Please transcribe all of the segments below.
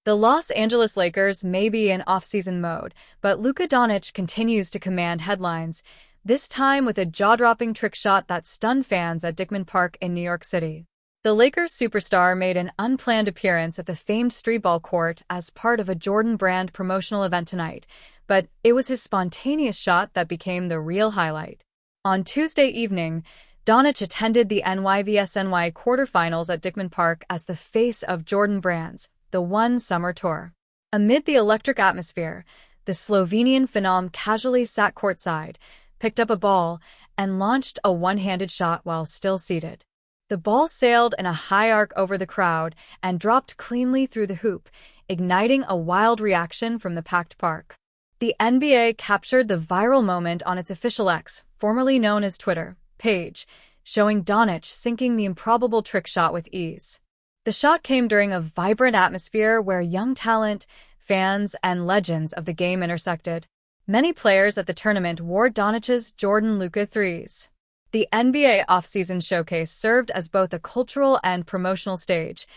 The Los Angeles Lakers may be in off-season mode, but Luka Doncic continues to command headlines, this time with a jaw-dropping trick shot that stunned fans at Dickman Park in New York City. The Lakers superstar made an unplanned appearance at the famed streetball court as part of a Jordan brand promotional event tonight, but it was his spontaneous shot that became the real highlight. On Tuesday evening, Doncic attended the NYVSNY quarterfinals at Dickman Park as the face of Jordan Brand's The One Summer Tour. Amid the electric atmosphere, the Slovenian phenom casually sat courtside, picked up a ball, and launched a one-handed shot while still seated. The ball sailed in a high arc over the crowd and dropped cleanly through the hoop, igniting a wild reaction from the packed park. The NBA captured the viral moment on its official X, formerly known as Twitter, page, showing Doncic sinking the improbable trick shot with ease. The shot came during a vibrant atmosphere where young talent, fans, and legends of the game intersected. Many players at the tournament wore Doncic's Jordan Luka threes. The NBA offseason showcase served as both a cultural and promotional stage,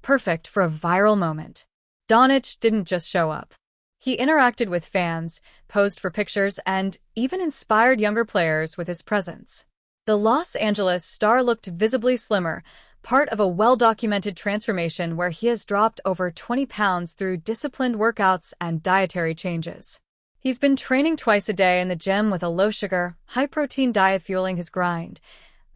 perfect for a viral moment. Doncic didn't just show up. He interacted with fans, posed for pictures, and even inspired younger players with his presence. The Los Angeles star looked visibly slimmer, part of a well-documented transformation where he has dropped over 20 pounds through disciplined workouts and dietary changes. He's been training twice a day in the gym with a low-sugar, high-protein diet fueling his grind,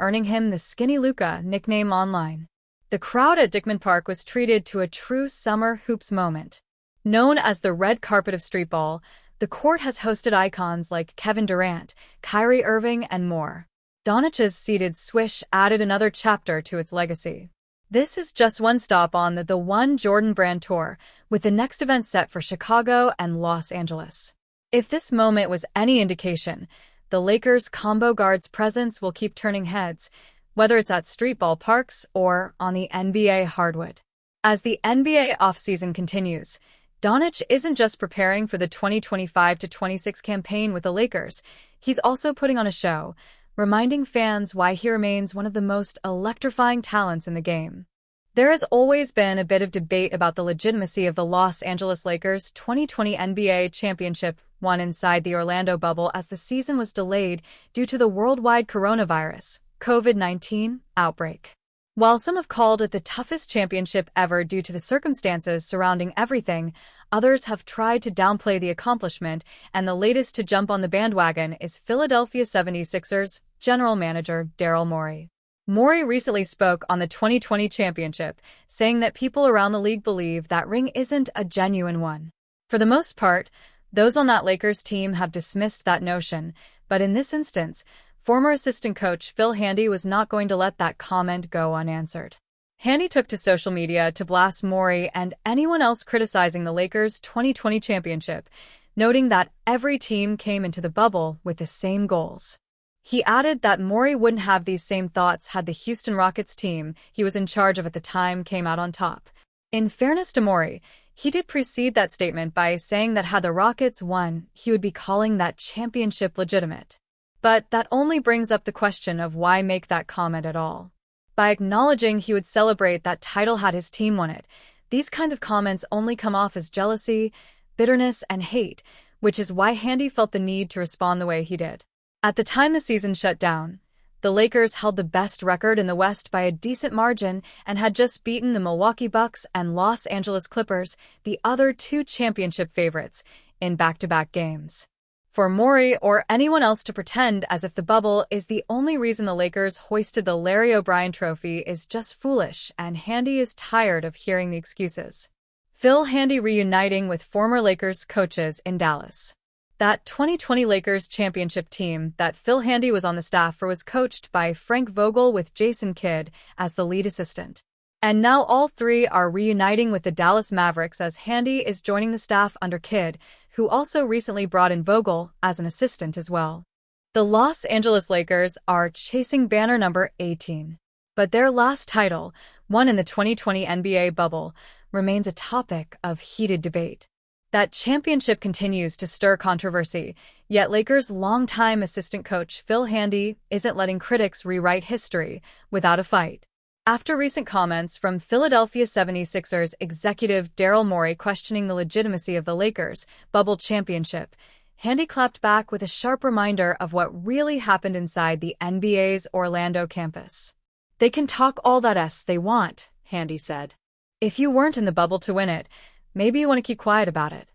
earning him the Skinny Luka nickname online. The crowd at Dickman Park was treated to a true summer hoops moment. Known as the red carpet of streetball, the court has hosted icons like Kevin Durant, Kyrie Irving, and more. Doncic's seated swish added another chapter to its legacy. This is just one stop on the One Jordan Brand Tour, with the next event set for Chicago and Los Angeles. If this moment was any indication, the Lakers' combo guard's presence will keep turning heads, whether it's at streetball parks or on the NBA hardwood. As the NBA offseason continues, Doncic isn't just preparing for the 2025-26 campaign with the Lakers, he's also putting on a show, reminding fans why he remains one of the most electrifying talents in the game. There has always been a bit of debate about the legitimacy of the Los Angeles Lakers' 2020 NBA championship won inside the Orlando bubble as the season was delayed due to the worldwide coronavirus, COVID-19, outbreak. While some have called it the toughest championship ever due to the circumstances surrounding everything, others have tried to downplay the accomplishment, and the latest to jump on the bandwagon is Philadelphia 76ers general manager Daryl Morey. Morey recently spoke on the 2020 championship, saying that people around the league believe that ring isn't a genuine one. For the most part, those on that Lakers team have dismissed that notion, but in this instance, former assistant coach Phil Handy was not going to let that comment go unanswered. Handy took to social media to blast Morey and anyone else criticizing the Lakers' 2020 championship, noting that every team came into the bubble with the same goals. He added that Morey wouldn't have these same thoughts had the Houston Rockets team he was in charge of at the time came out on top. In fairness to Morey, he did precede that statement by saying that had the Rockets won, he would be calling that championship legitimate. But that only brings up the question of why make that comment at all. By acknowledging he would celebrate that title had his team won it, these kinds of comments only come off as jealousy, bitterness, and hate, which is why Handy felt the need to respond the way he did. At the time the season shut down, the Lakers held the best record in the West by a decent margin and had just beaten the Milwaukee Bucks and Los Angeles Clippers, the other two championship favorites, in back-to-back games. For Morey or anyone else to pretend as if the bubble is the only reason the Lakers hoisted the Larry O'Brien trophy is just foolish, and Handy is tired of hearing the excuses. Phil Handy reuniting with former Lakers coaches in Dallas. That 2020 Lakers championship team that Phil Handy was on the staff for was coached by Frank Vogel with Jason Kidd as the lead assistant. And now all three are reuniting with the Dallas Mavericks as Handy is joining the staff under Kidd, who also recently brought in Vogel as an assistant as well. The Los Angeles Lakers are chasing banner number 18. But their last title, won in the 2020 NBA bubble, remains a topic of heated debate. That championship continues to stir controversy, yet Lakers' longtime assistant coach Phil Handy isn't letting critics rewrite history without a fight. After recent comments from Philadelphia 76ers executive Daryl Morey questioning the legitimacy of the Lakers' bubble championship, Handy clapped back with a sharp reminder of what really happened inside the NBA's Orlando campus. "They can talk all that they want," Handy said. "If you weren't in the bubble to win it, maybe you want to keep quiet about it."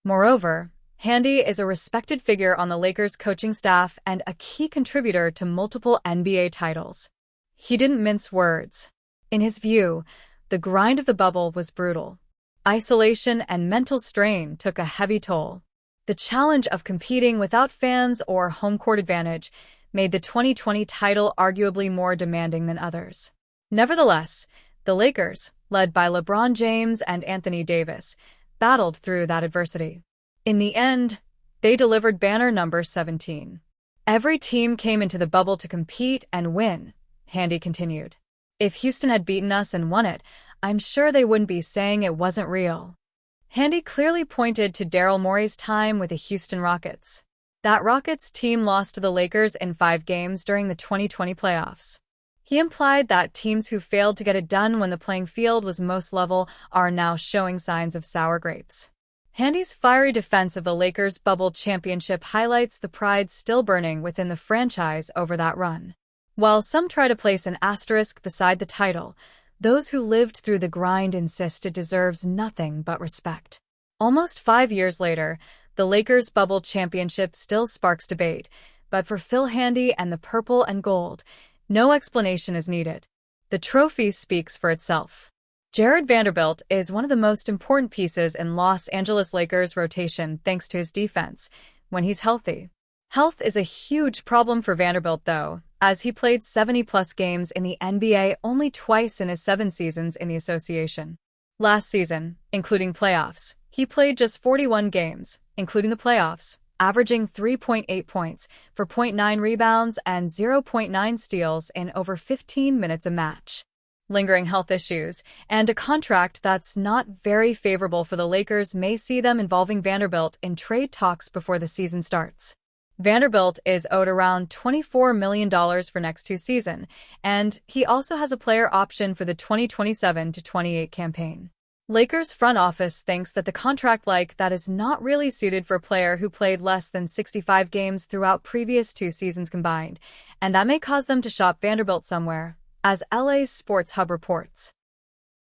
Moreover, Handy is a respected figure on the Lakers coaching staff and a key contributor to multiple NBA titles. He didn't mince words. In his view, the grind of the bubble was brutal. Isolation and mental strain took a heavy toll. The challenge of competing without fans or home court advantage made the 2020 title arguably more demanding than others. Nevertheless, the Lakers, led by LeBron James and Anthony Davis, battled through that adversity. In the end, they delivered banner number 17. "Every team came into the bubble to compete and win," Handy continued. "If Houston had beaten us and won it, I'm sure they wouldn't be saying it wasn't real." Handy clearly pointed to Daryl Morey's time with the Houston Rockets. That Rockets team lost to the Lakers in 5 games during the 2020 playoffs. He implied that teams who failed to get it done when the playing field was most level are now showing signs of sour grapes. Handy's fiery defense of the Lakers' bubble championship highlights the pride still burning within the franchise over that run. While some try to place an asterisk beside the title, those who lived through the grind insist it deserves nothing but respect. Almost 5 years later, the Lakers' bubble championship still sparks debate, but for Phil Handy and the purple and gold, no explanation is needed. The trophy speaks for itself. Jared Vanderbilt is one of the most important pieces in Los Angeles Lakers' rotation thanks to his defense, when he's healthy. Health is a huge problem for Vanderbilt, though, as he played 70-plus games in the NBA only twice in his 7 seasons in the association. Last season, including playoffs, he played just 41 games, including the playoffs, averaging 3.8 points for 0.9 rebounds and 0.9 steals in over 15 minutes a match. Lingering health issues and a contract that's not very favorable for the Lakers may see them involving Vanderbilt in trade talks before the season starts. Vanderbilt is owed around $24 million for next 2 seasons, and he also has a player option for the 2027-28 campaign. Lakers front office thinks that the contract like that is not really suited for a player who played less than 65 games throughout previous 2 seasons combined, and that may cause them to shop Vanderbilt somewhere, as LA's Sports Hub reports.